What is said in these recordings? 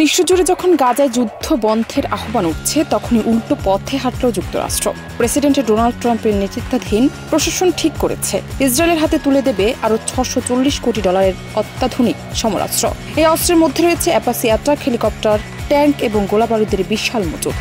বিশ্বজুড়ে যখন গাজায় যুদ্ধ বন্ধের আহ্বান উঠছে তখনই উল্টো পথে হাঁটল যুক্তরাষ্ট্র। প্রেসিডেন্ট ডোনাল্ড ট্রাম্পের নেতৃত্বাধীন প্রশাসন ঠিক করেছে ইসরায়েলের হাতে তুলে দেবে আরও $640 কোটি অত্যাধুনিক সমরাস্ত্র। এই অস্ত্রের মধ্যে রয়েছে অ্যাপাচি অ্যাটাক হেলিকপ্টার, ট্যাঙ্ক এবং গোলাবারুদের বিশাল মজুদ।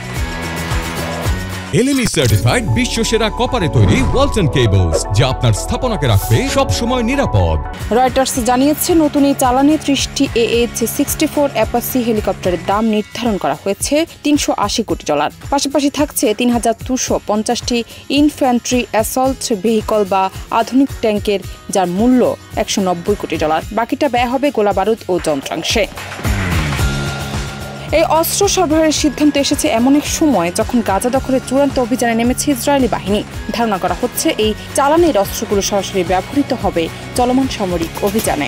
LME সার্টিফাইড বিশ্বসেরা কপারে তৈরি ওয়ালটন কেবলস, যা আপনার স্থাপনাকে রাখবে সব সময় নিরাপদ। রয়টার্স জানিয়েছে নতুন এই চালানে 30টি AH-64 অ্যাপাচি হেলিকপ্টারের দাম নির্ধারণ করা হয়েছে $380 কোটি। পাশাপাশি থাকছে 3250টি ইনফ্যান্ট্রি অ্যাসল্ট ভেহিকল বা আধুনিক ট্যাঙ্কের, যার মূল্য $190 কোটি। বাকিটা ব্যয় হবে গোলাবারুদ ও যন্ত্রাংশে। এই অস্ত্র সরবরাহের সিদ্ধান্ত এসেছে এমন এক সময় যখন গাজা দখলের চূড়ান্ত অভিযানে নেমেছে ইসরায়েলি বাহিনী। ধারণা করা হচ্ছে এই চালানের অস্ত্রগুলো সরাসরি ব্যবহৃত হবে চলমান সামরিক অভিযানে।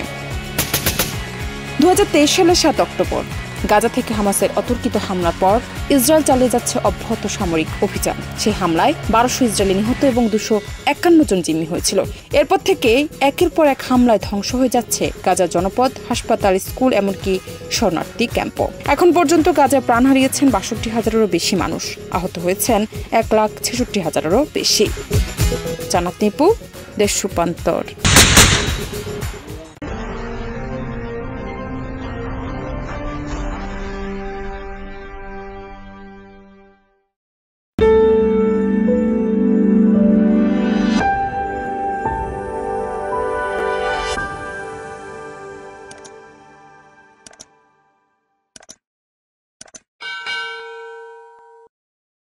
2023 সালের 7 অক্টোবর গাজা থেকে হামাসের অতর্কিত হামলার পর ইসরায়েল চালিয়ে যাচ্ছে অব্যাহত সামরিক অভিযান। সেই হামলায় 1200 ইসরায়েলি নিহত এবং 251 জন জিম্মি হয়েছিল। এরপর থেকে একের পর এক হামলায় ধ্বংস হয়ে যাচ্ছে গাজার জনপদ, হাসপাতাল, স্কুল, এমনকি শরণার্থী ক্যাম্পও। এখন পর্যন্ত গাজায় প্রাণ হারিয়েছেন 62,000-এরও বেশি মানুষ, আহত হয়েছেন 1,66,000-এরও বেশি। জান্নাত নিপু, দেশ রূপান্তর।